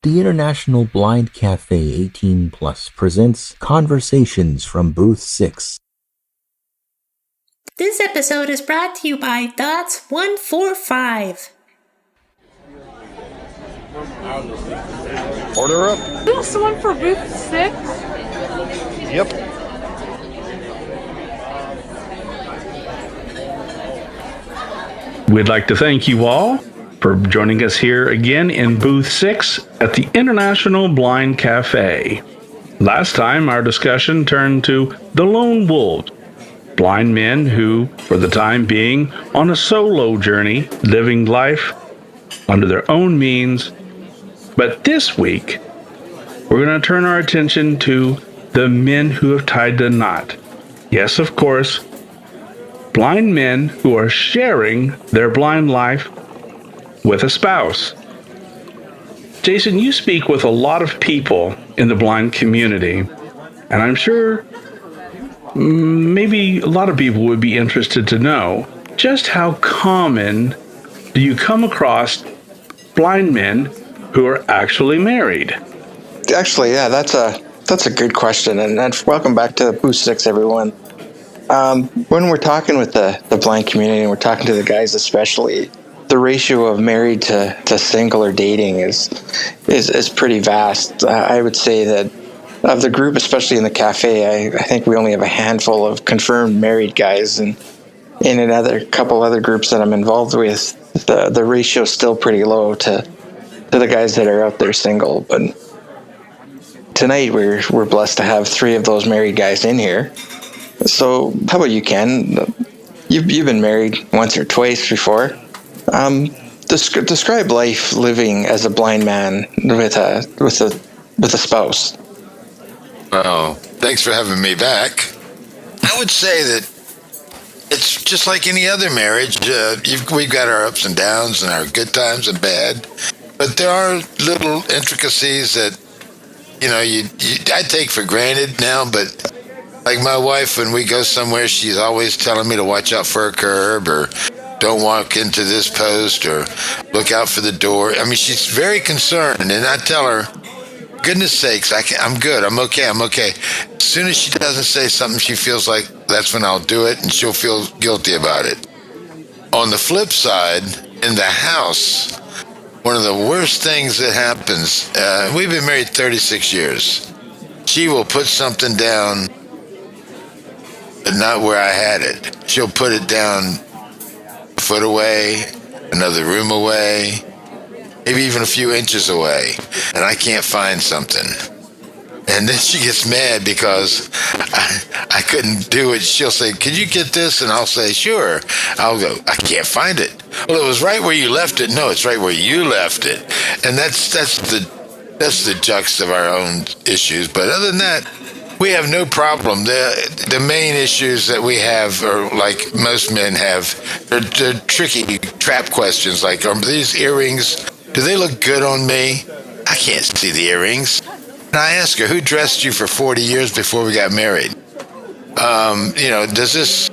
The International Blind Cafe 18 Plus presents Conversations from Booth 6. This episode is brought to you by Dots 145. Order up. Is this the one for booth 6? Yep. We'd like to thank you all for joining us here again in Booth 6 at the International Blind Cafe. Last time, our discussion turned to the lone wolves, blind men who, for the time being, on a solo journey, living life under their own means. But this week, we're going to turn our attention to the men who have tied the knot. Yes, of course, blind men who are sharing their blind life with a spouse. Jason, you speak with a lot of people in the blind community, and I'm sure maybe a lot of people would be interested to know just how common do you come across blind men who are actually married? Actually, yeah, that's a good question, and welcome back to Booth 6, everyone. When we're talking with the blind community, and we're talking to the guys especially, the ratio of married to single or dating is pretty vast. I would say that of the group, especially in the cafe, I think we only have a handful of confirmed married guys, and in another couple other groups that I'm involved with, the ratio is still pretty low to the guys that are out there single. But tonight we're blessed to have three of those married guys in here. So how about you, Ken? You've been married once or twice before. Describe life living as a blind man with a spouse. Well, thanks for having me back. I would say that it's just like any other marriage. We've got our ups and downs and our good times and bad, but there are little intricacies that I take for granted now. But like my wife, when we go somewhere, she's always telling me to watch out for a curb, or don't walk into this post, or look out for the door. I mean, she's very concerned, and I tell her, goodness sakes, I'm good, I'm okay. As soon as she doesn't say something she feels like, that's when I'll do it, and she'll feel guilty about it. On the flip side, in the house, one of the worst things that happens, we've been married 36 years. She will put something down, but not where I had it. She'll put it down a foot away, another room away, maybe even a few inches away, and I can't find something. And then she gets mad because I couldn't do it. She'll say, "Can you get this?" And I'll say, "Sure." I'll go, "I can't find it." "Well, it was right where you left it." "No, it's right where you left it." And that's the jux of our own issues. But other than that, we have no problem. The main issues that we have are like most men have. They're tricky trap questions like, are these earrings, do they look good on me? I can't see the earrings. And I ask her, who dressed you for 40 years before we got married? Does this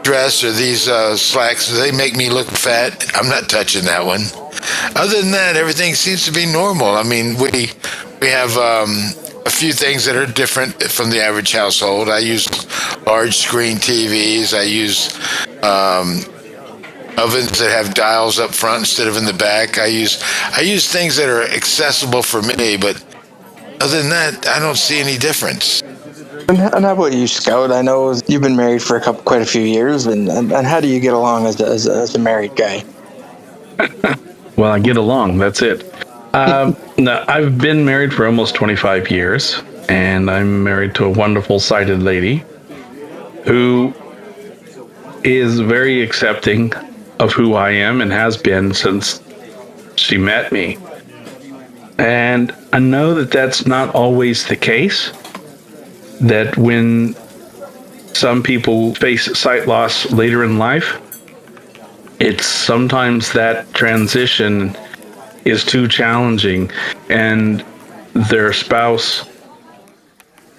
dress or these slacks, do they make me look fat? I'm not touching that one. Other than that, everything seems to be normal. I mean, we have a few things that are different from the average household. I use large screen TVs. I use ovens that have dials up front instead of in the back. I use things that are accessible for me, but other than that, I don't see any difference. And how about you, Scout? I know you've been married for quite a few years, and how do you get along as a married guy? Well, I get along, that's it. No, I've been married for almost 25 years, and I'm married to a wonderful sighted lady who is very accepting of who I am and has been since she met me. And I know that that's not always the case, that when some people face sight loss later in life, it's sometimes that transition is too challenging and their spouse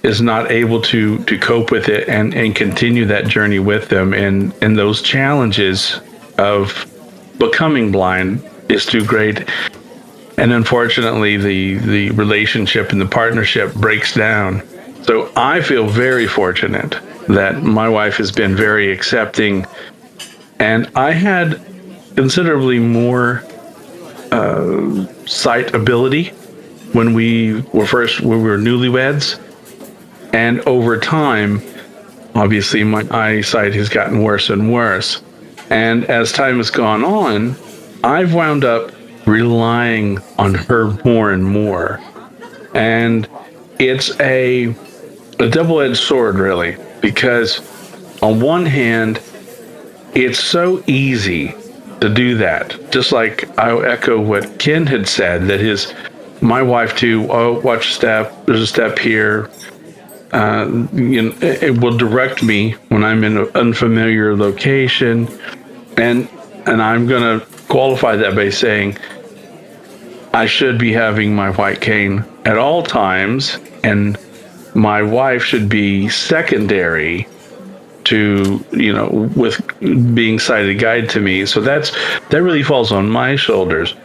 is not able to cope with it and continue that journey with them. And those challenges of becoming blind is too great. And unfortunately, the relationship and the partnership breaks down. So I feel very fortunate that my wife has been very accepting, and I had considerably more sight ability when we were newlyweds, and over time, obviously, my eyesight has gotten worse and worse. And as time has gone on, I've wound up relying on her more and more. And it's a double-edged sword, really, because on one hand, it's so easy to do that. Just like I echo what Ken had said, that my wife too, watch a step, there's a step here. It will direct me when I'm in an unfamiliar location. And I'm going to qualify that by saying I should be having my white cane at all times, and my wife should be secondary to, with being sighted guide to me. So that really falls on my shoulders.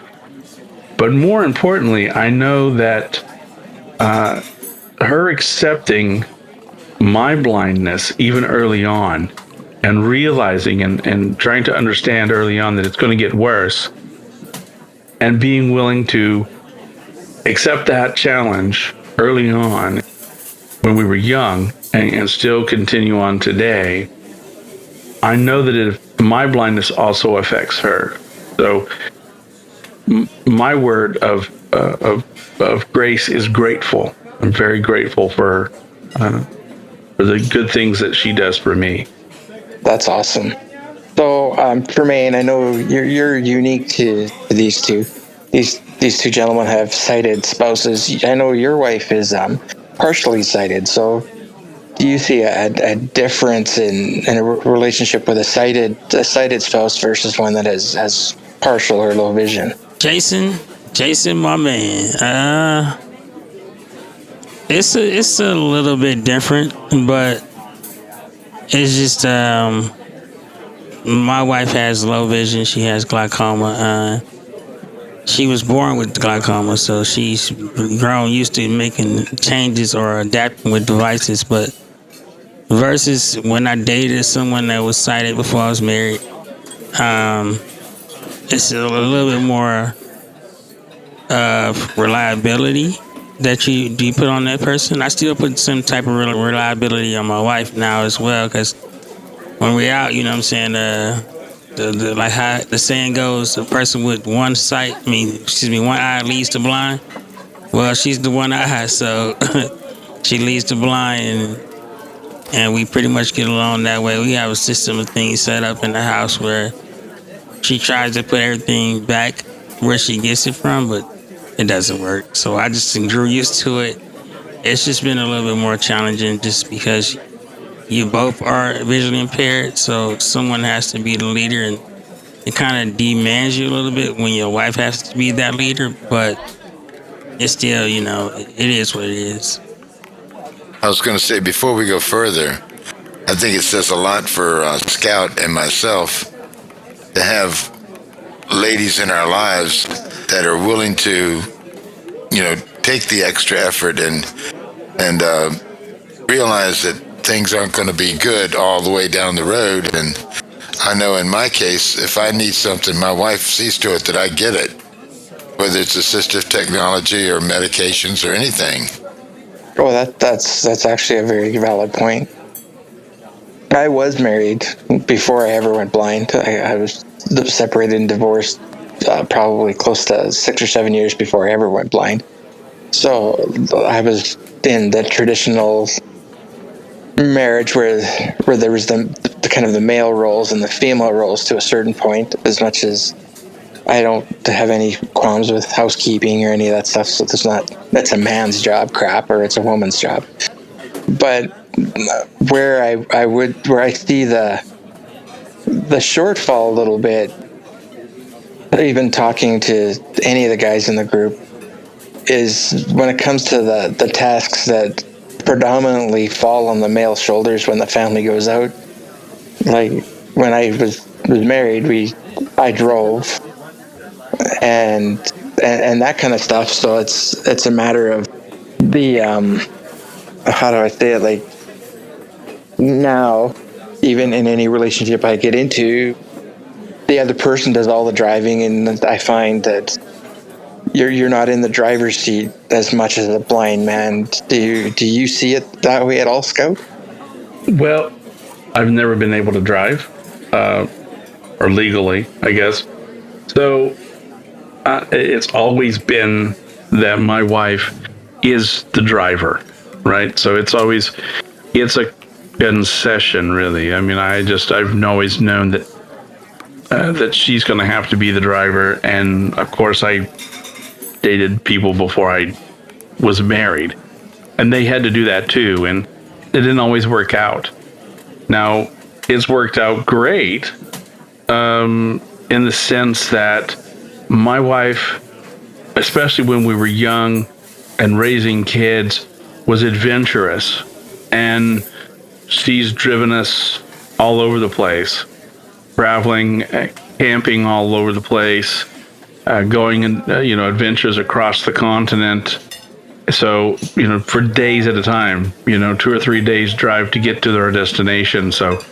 But more importantly, I know that her accepting my blindness even early on, and realizing and trying to understand early on that it's going to get worse, and being willing to accept that challenge early on when we were young, and still continue on today, I know that my blindness also affects her. So my word of grace is grateful. I'm very grateful for the good things that she does for me. That's awesome. So, Tremaine, I know you're unique to these two. These two gentlemen have sighted spouses. I know your wife is partially sighted. So, do you see a difference in a relationship with a sighted spouse versus one that has partial or low vision? Jason, my man. It's a little bit different, but it's just my wife has low vision. She has glaucoma. She was born with glaucoma, so she's grown used to making changes or adapting with devices. But versus when I dated someone that was sighted before I was married, it's a little bit more reliability that you put on that person. I still put some type of reliability on my wife now as well, because when we're out, you know what I'm saying, the like how the saying goes, a person with one eye leads to blind. Well, she's the one eye, so she leads to blind, and we pretty much get along that way. We have a system of things set up in the house where she tries to put everything back where she gets it from, but it doesn't work. So I just grew used to it. It's just been a little bit more challenging just because you both are visually impaired, so someone has to be the leader, and it kind of demands you a little bit when your wife has to be that leader, but it's still, it is what it is. I was going to say, before we go further, I think it says a lot for Scout and myself to have ladies in our lives that are willing to, take the extra effort and realize that things aren't going to be good all the way down the road. And I know in my case, if I need something, my wife sees to it that I get it, whether it's assistive technology or medications or anything. Oh, that's actually a very valid point. I was married before I ever went blind. I was separated and divorced probably close to 6 or 7 years before I ever went blind. So I was in the traditional marriage where there was the kind of the male roles and the female roles to a certain point, as much as I don't have any qualms with housekeeping or any of that stuff. So that's a man's job crap, or it's a woman's job. But where I see the shortfall a little bit, even talking to any of the guys in the group, is when it comes to the tasks that predominantly fall on the male shoulders when the family goes out. Like when I was married, I drove, and and that kind of stuff. So it's a matter of the how do I say it? Like now, even in any relationship I get into, the other person does all the driving, and I find that you're not in the driver's seat as much as a blind man. Do you see it that way at all, Scout? Well, I've never been able to drive, or legally, I guess. So it's always been that my wife is the driver, right? So it's a concession, really. I mean, I've always known that she's going to have to be the driver, and of course, I dated people before I was married, and they had to do that too, and it didn't always work out. Now, it's worked out great, in the sense that my wife, especially when we were young and raising kids, was adventurous, and she's driven us all over the place, traveling, camping all over the place, going in, adventures across the continent. So, for days at a time, 2 or 3 days drive to get to their destination. So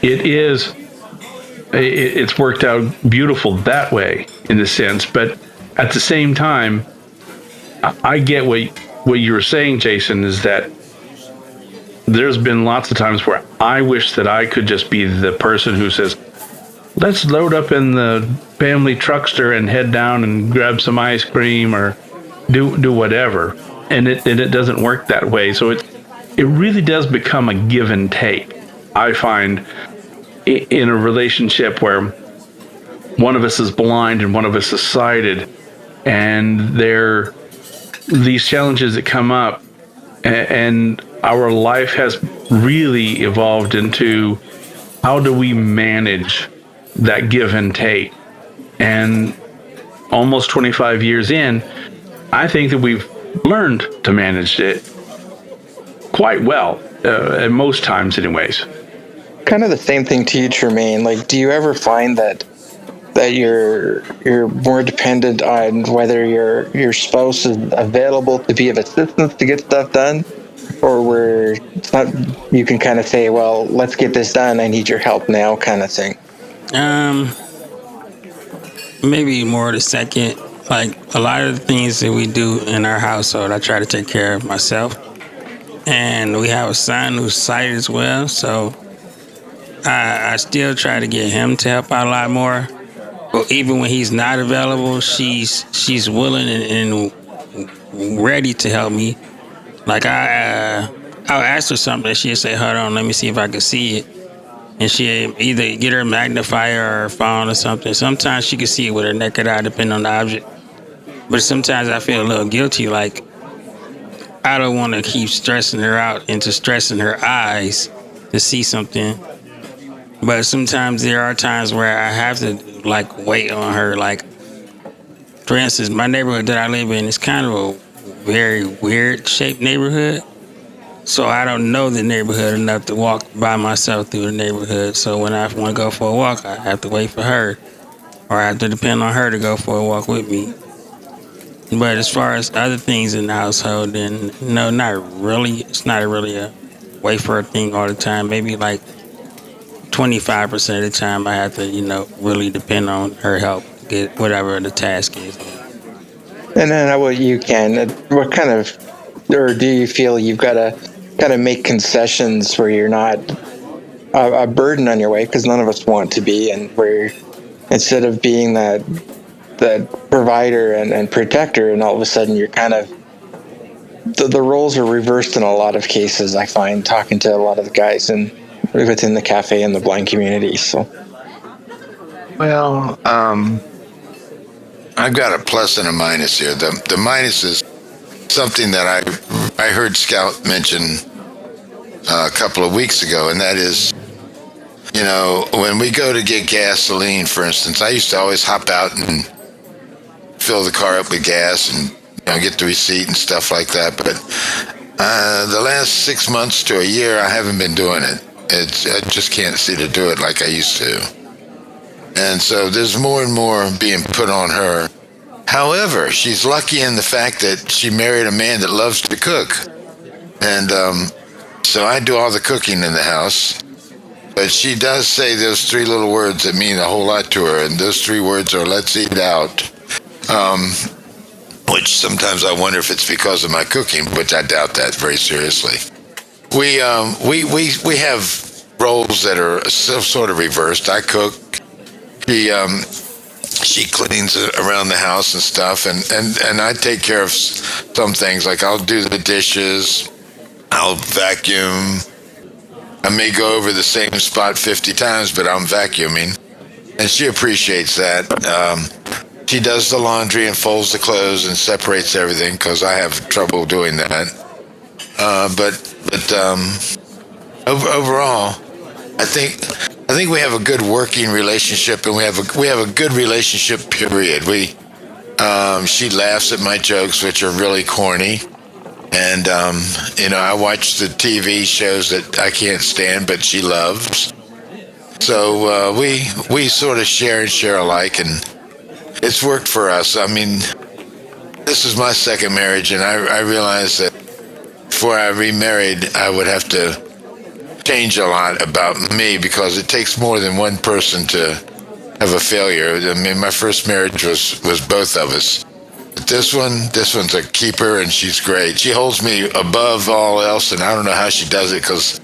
it's worked out beautiful that way in a sense. But at the same time, I get what you were saying, Jason, is that there's been lots of times where I wish that I could just be the person who says, let's load up in the family truckster and head down and grab some ice cream or do whatever. And it doesn't work that way. So it really does become a give and take. I find in a relationship where one of us is blind and one of us is sighted, and there these challenges that come up, and our life has really evolved into how do we manage that give and take. And almost 25 years in, I think that we've learned to manage it quite well, at most times anyways. Kind of the same thing to you, Tremaine. Like, do you ever find that you're more dependent on whether your spouse is available to be of assistance to get stuff done, or where it's not, you can kind of say, well, let's get this done, I need your help now, kind of thing? Maybe more the second. Like, a lot of the things that we do in our household, I try to take care of myself. And we have a son who's sighted as well, so I still try to get him to help out a lot more. But even when he's not available, she's willing and ready to help me. Like, I'll ask her something, she'll say, hold on, let me see if I can see it. And she'll either get her magnifier or her phone or something. Sometimes she can see it with her naked eye, depending on the object. But sometimes I feel a little guilty, like I don't want to keep stressing her out into stressing her eyes to see something. But sometimes there are times where I have to like wait on her. Like, for instance, my neighborhood that I live in is kind of a very weird shaped neighborhood. So I don't know the neighborhood enough to walk by myself through the neighborhood. So when I want to go for a walk, I have to wait for her, or I have to depend on her to go for a walk with me. But as far as other things in the household, then no, not really. It's not really a wait for a thing all the time. Maybe like 25% of the time I have to, really depend on her help to get whatever the task is. And then what you can, what kind of, or do you feel you've got to kind of make concessions where you're not a burden on your wife, because none of us want to be, and where instead of being that provider and protector, and all of a sudden you're kind of, the roles are reversed in a lot of cases, I find, talking to a lot of the guys within the cafe and the blind community. So, well, I've got a plus and a minus here. The minus is something that I heard Scout mention a couple of weeks ago, and that is, when we go to get gasoline, for instance, I used to always hop out and fill the car up with gas and get the receipt and stuff like that. But the last 6 months to a year, I haven't been doing it. I just can't see to do it like I used to. And so there's more and more being put on her However, she's lucky in the fact that she married a man that loves to cook. And so I do all the cooking in the house. But she does say those three little words that mean a whole lot to her. And those three words are, let's eat out. Which sometimes I wonder if it's because of my cooking, which I doubt that very seriously. We have roles that are sort of reversed. I cook. She cleans around the house and stuff, and I take care of some things, like I'll do the dishes, I'll vacuum. I may go over the same spot 50 times, but I'm vacuuming, and she appreciates that. She does the laundry and folds the clothes and separates everything, because I have trouble doing that. But overall, I think we have a good working relationship, and we have a good relationship. Period. She laughs at my jokes, which are really corny, and I watch the TV shows that I can't stand, but she loves. So we sort of share alike, and it's worked for us. I mean, this is my second marriage, and I realized that before I remarried, I would have to change a lot about me, because it takes more than one person to have a failure. I mean, my first marriage was both of us. But this one's a keeper, and she's great. She holds me above all else, and I don't know how she does it, because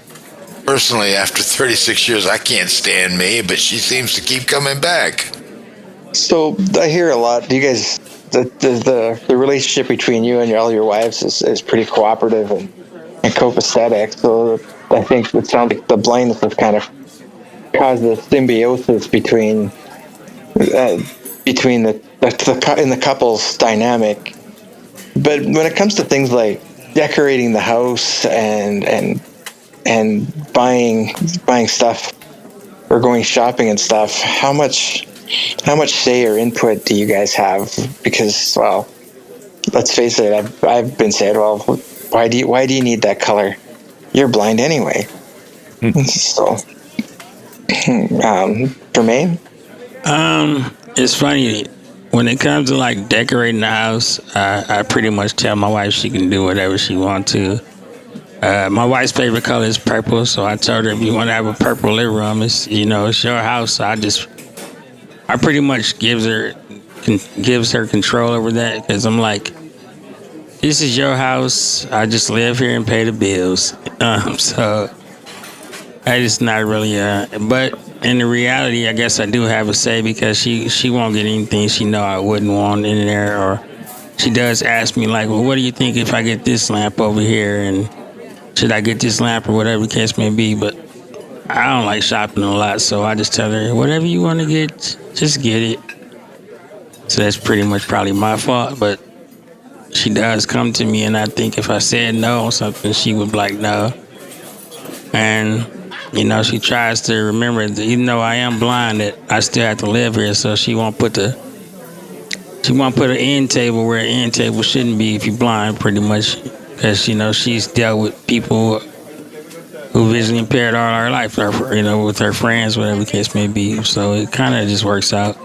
personally, after 36 years, I can't stand me, but she seems to keep coming back. So I hear a lot. Do you guys, the relationship between you and all your wives is pretty cooperative and copacetic. So I think it sounds like the blindness has kind of caused the symbiosis between in the couple's dynamic. But when it comes to things like decorating the house and buying stuff or going shopping and stuff, how much say or input do you guys have? Because, well, let's face it, I've been saying, well, why do you need that color? You're blind anyway. So, Jermaine? It's funny. When it comes to like decorating the house, I pretty much tell my wife she can do whatever she wants to. My wife's favorite color is purple, so I told her, if you want to have a purple living room, it's your house. So I pretty much gives her control over that, because I'm like, this is your house. I just live here and pay the bills. So I just not really. But in the reality, I guess I do have a say, because she won't get anything she know I wouldn't want in there, or she does ask me like, well, what do you think if I get this lamp over here, and should I get this lamp, or whatever the case may be. But I don't like shopping a lot, so I just tell her, whatever you want to get, just get it. So that's pretty much probably my fault, but she does come to me, and I think if I said no on something, she would be like, no. And, she tries to remember that even though I am blind, that I still have to live here, so she won't put an end table where an end table shouldn't be if you're blind, pretty much. Because, she's dealt with people who visually impaired all her life, with her friends, whatever the case may be. So it kind of just works out.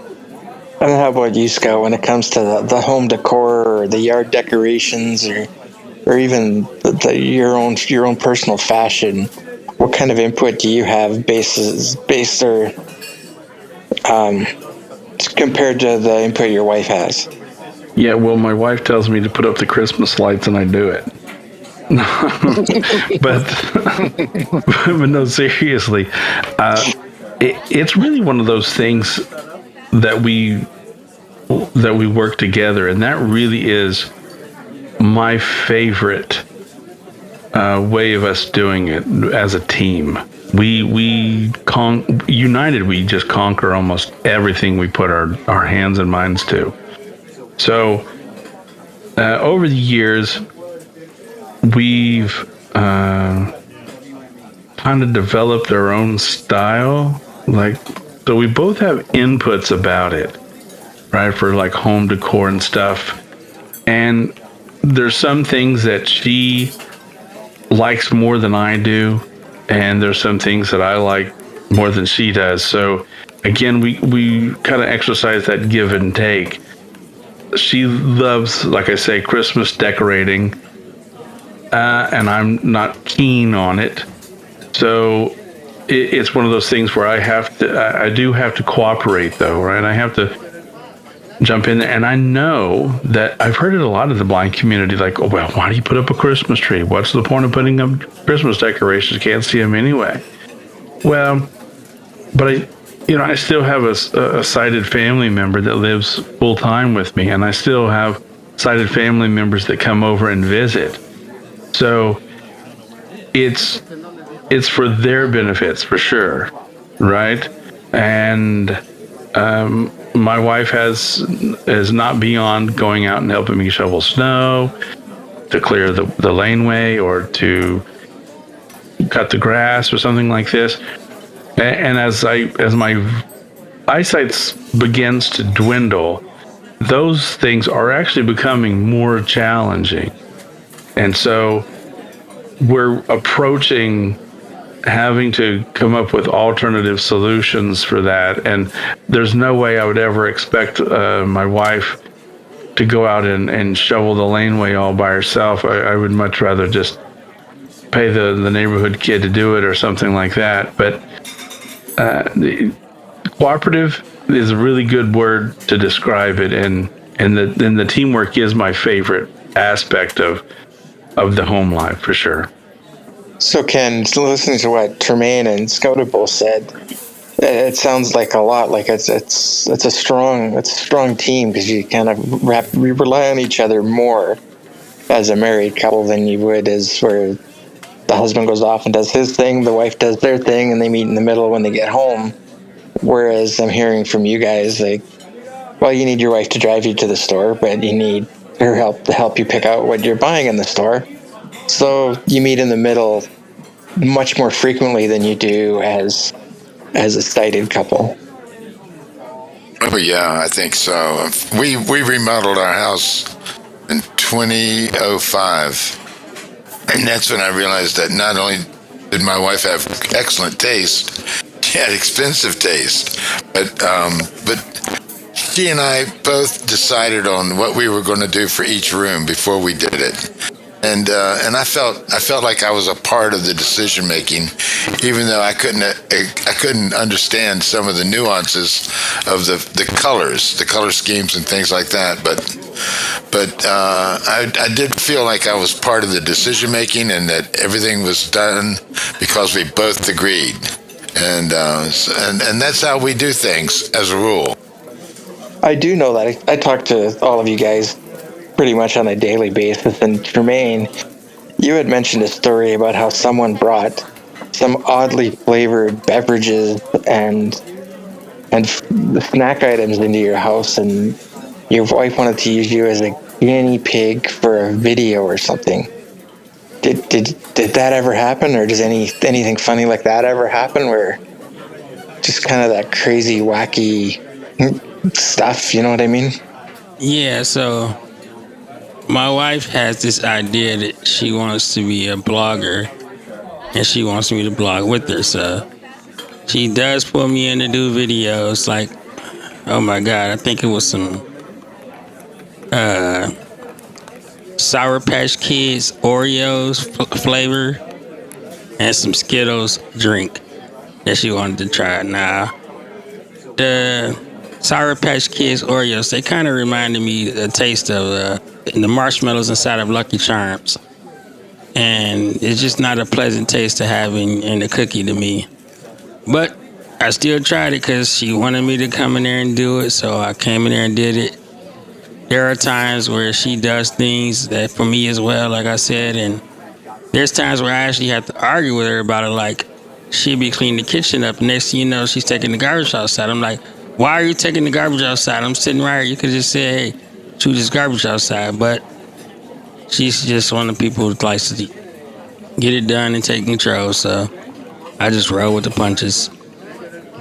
And how about you, Scott, when it comes to the home decor or the yard decorations or even your own personal fashion? What kind of input do you have based or compared to the input your wife has? Yeah, well, my wife tells me to put up the Christmas lights, and I do it. but no, seriously, it's really one of those things that we work together, and that really is my favorite way of us doing it as a team. United, we just conquer almost everything we put our hands and minds to. So over the years, we've kind of developed our own style. So we both have inputs about it, right? For like home decor and stuff. And there's some things that she likes more than I do, and there's some things that I like more than she does. So again, we kind of exercise that give and take. she loves, like I say, Christmas decorating, and I'm not keen on it. So it's one of those things where I do have to cooperate, though, right? I have to jump in there, and I know that I've heard it a lot of the blind community, like, oh, well, why do you put up a Christmas tree? What's the point of putting up Christmas decorations? You can't see them anyway. Well, but I still have a sighted family member that lives full time with me, and I still have sighted family members that come over and visit. So it's for their benefits, for sure, right? And my wife is not beyond going out and helping me shovel snow, to clear the laneway, or to cut the grass or something like this. And as my eyesight begins to dwindle, those things are actually becoming more challenging. And so we're approaching having to come up with alternative solutions for that. And there's no way I would ever expect my wife to go out and shovel the laneway all by herself. I would much rather just pay the neighborhood kid to do it or something like that. But cooperative is a really good word to describe it, and the teamwork is my favorite aspect of the home life, for sure. So, Ken, listening to what Tremaine and Scoutable said, it sounds like a lot like it's a strong team, because you kind of rely on each other more as a married couple than you would as where the husband goes off and does his thing, the wife does their thing, and they meet in the middle when they get home. Whereas I'm hearing from you guys, like, well, you need your wife to drive you to the store, but you need her help to help you pick out what you're buying in the store. So you meet in the middle much more frequently than you do as a sighted couple. Oh yeah, I think so. We remodeled our house in 2005, and that's when I realized that not only did my wife have excellent taste, she had expensive taste, but she and I both decided on what we were going to do for each room before we did it. And I felt like I was a part of the decision making, even though I couldn't understand some of the nuances of the colors, the color schemes and things like that. But I did feel like I was part of the decision making, and that everything was done because we both agreed. And that's how we do things as a rule. I do know that. I talk to all of you guys pretty much on a daily basis. And Tremaine, you had mentioned a story about how someone brought some oddly flavored beverages and snack items into your house, and your wife wanted to use you as a guinea pig for a video or something. Did that ever happen, or does anything funny like that ever happen, where just kind of that crazy, wacky stuff, you know what I mean? Yeah, so my wife has this idea that she wants to be a blogger, and she wants me to blog with her. So she does pull me in to do videos. Like, oh my God, I think it was some Sour Patch Kids Oreos flavor and some Skittles drink that she wanted to try. Now, the Sour Patch Kids Oreos, they kind of reminded me the taste of the marshmallows inside of Lucky Charms. And it's just not a pleasant taste to have in the cookie to me. But I still tried it because she wanted me to come in there and do it, so I came in there and did it. There are times where she does things that for me as well, like I said, and there's times where I actually have to argue with her about it, like she'd be cleaning the kitchen up, and next thing you know, she's taking the garbage outside. I'm like, why are you taking the garbage outside? I'm sitting right here. You could just say, hey, shoot this garbage outside. But she's just one of the people who likes to get it done and take control, so I just roll with the punches,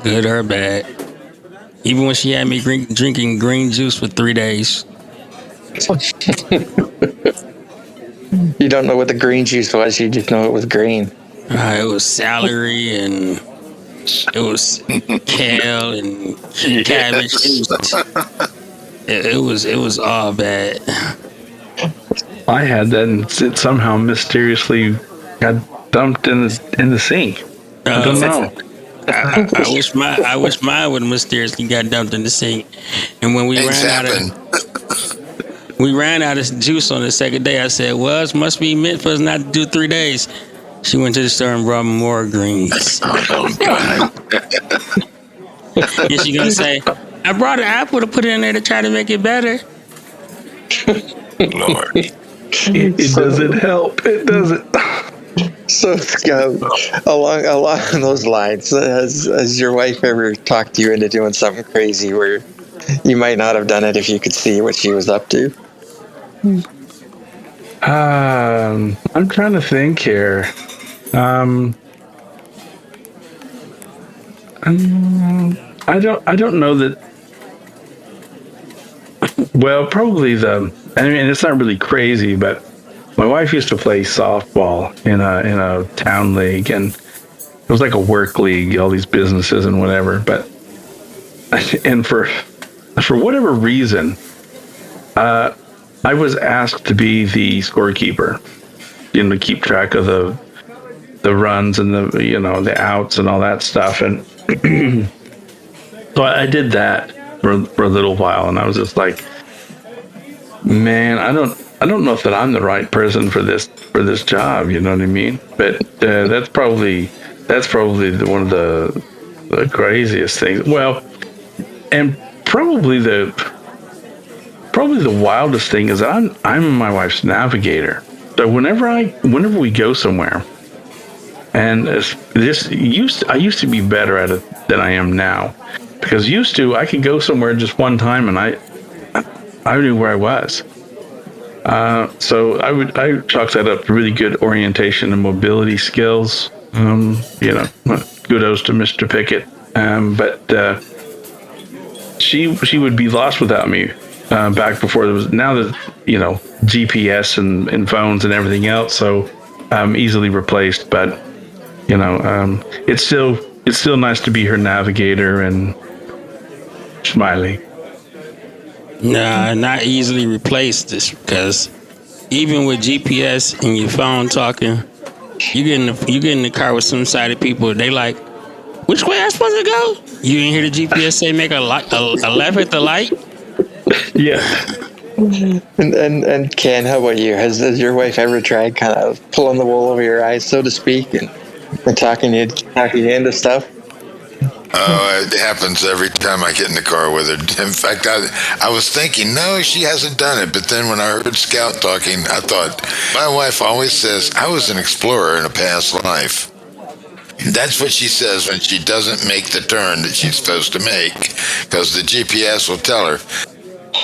good or bad. Even when she had me drinking green juice for 3 days. You don't know what the green juice was, you just know it was green. It was celery, and it was kale and cabbage. it was all bad. I had that, and it somehow mysteriously got dumped in the sink. I don't know. I wish mine would have mysteriously got dumped in the sink. And when we ran out of juice on the second day, I said, "Well, it must be meant for us not to do 3 days." She went to the store and brought me more greens. Oh, God. And she gonna say, "I brought an apple to put in there to try to make it better." Lord. It doesn't help. It doesn't. So, Scout, along those lines, has your wife ever talked you into doing something crazy where you might not have done it if you could see what she was up to? I'm trying to think here. I don't know that. Well, probably I mean, it's not really crazy, but my wife used to play softball in a town league, and it was like a work league, all these businesses and whatever. And for whatever reason, I was asked to be the scorekeeper, to keep track of the runs and the outs and all that stuff. And so I did that for a little while, and I was just like, man, I don't know if that I'm the right person for this job. You know what I mean? But that's probably one of the craziest things. Well, and probably the wildest thing is that I'm my wife's navigator. So whenever we go somewhere, and I used to be better at it than I am now, because I could go somewhere just one time and I knew where I was. So I chalk that up to really good orientation and mobility skills. Kudos to Mr. Pickett. But she would be lost without me. Back before there was, now that GPS and phones and everything else, so easily replaced. But it's still nice to be her navigator and Smiley. Nah, not easily replaced, because even with GPS and your phone talking, you get in the car with some sighted people. They like, which way I supposed to go? You didn't hear the GPS say make a left at the light? Yeah. And Ken, how about you? Has your wife ever tried kind of pulling the wool over your eyes, so to speak, and talking you into stuff? Oh, it happens every time I get in the car with her. In fact, I was thinking, no, she hasn't done it. But then when I heard Scout talking, I thought, my wife always says, I was an explorer in a past life. That's what she says when she doesn't make the turn that she's supposed to make, because the GPS will tell her.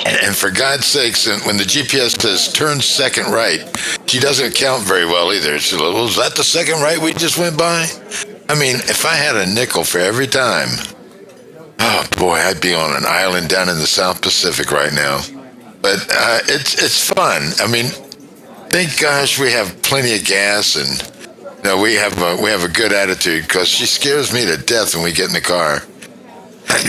And for God's sakes, when the GPS says turn second right, she doesn't count very well either. She's like, well, is that the second right we just went by? I mean, if I had a nickel for every time, oh boy, I'd be on an island down in the South Pacific right now. But it's fun. I mean, thank gosh we have plenty of gas, and we have a good attitude, because she scares me to death when we get in the car.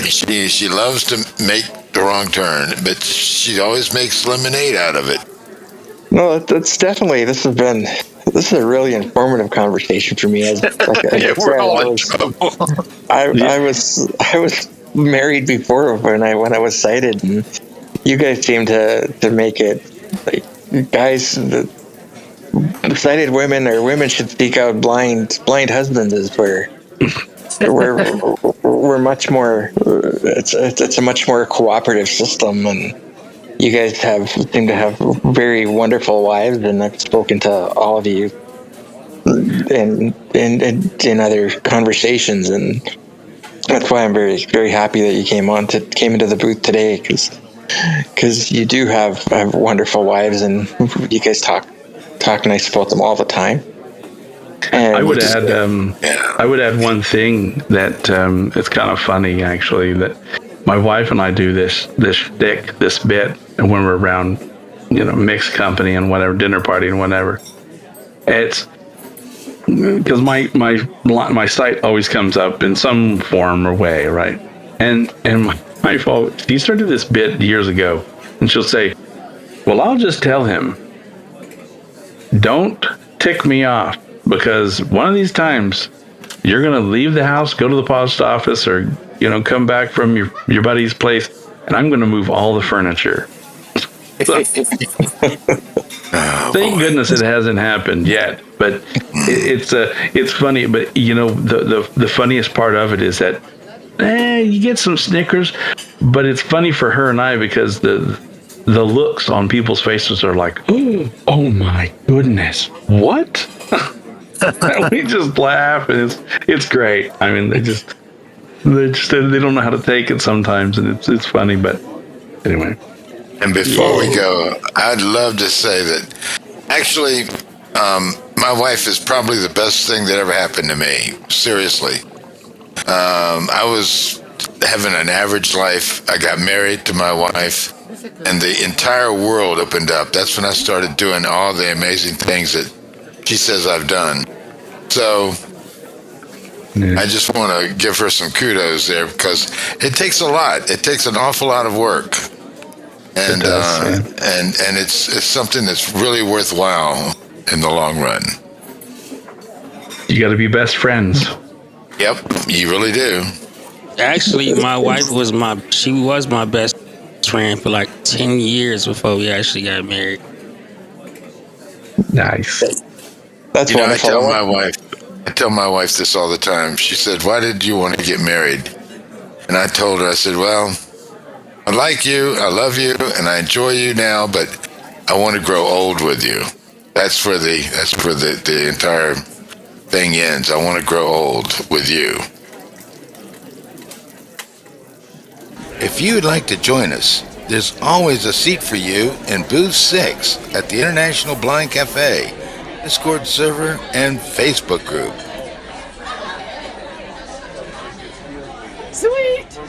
She loves to make the wrong turn, but she always makes lemonade out of it. No, that's definitely. This is a really informative conversation for me. We're all in trouble. I was married before when I was sighted, and you guys seem to make it like guys. The sighted women or women should seek out blind husbands is where we're much more. It's a much more cooperative system, and you guys seem to have very wonderful wives, and I've spoken to all of you in other conversations, and that's why I'm very, very happy that you came into the booth today, because you do have wonderful wives, and you guys talk nice about them all the time. And I would add one thing that it's kind of funny, actually, that my wife and I do this bit, and when we're around, mixed company and whatever, dinner party and whatever, it's because my site always comes up in some form or way, right? And my wife, she started this bit years ago, and she'll say, well, I'll just tell him, don't tick me off, because one of these times you're going to leave the house, go to the post office, or, come back from your buddy's place, and I'm going to move all the furniture. Thank goodness it hasn't happened yet, but it's funny. But the funniest part of it is that you get some snickers, but it's funny for her and I because the looks on people's faces are like, oh my goodness, what? We just laugh, and it's great. I mean, they don't know how to take it sometimes, and it's funny. But anyway. And before we go, I'd love to say that actually, my wife is probably the best thing that ever happened to me. Seriously. I was having an average life. I got married to my wife, and the entire world opened up. That's when I started doing all the amazing things that she says I've done. So I just want to give her some kudos there, because it takes a lot. It takes an awful lot of work. And and it's something that's really worthwhile in the long run. You got to be best friends. Yep, you really do. Actually, my wife was my best friend for like 10 years before we actually got married. Nice. That's wonderful. I tell my wife this all the time. She said, "Why did you want to get married?" And I told her, I said, "Well, I like you, I love you, and I enjoy you now, but I want to grow old with you. That's where the entire thing ends. I want to grow old with you." If you'd like to join us, there's always a seat for you in Booth 6 at the International Blind Cafe, Discord server, and Facebook group. Sweet.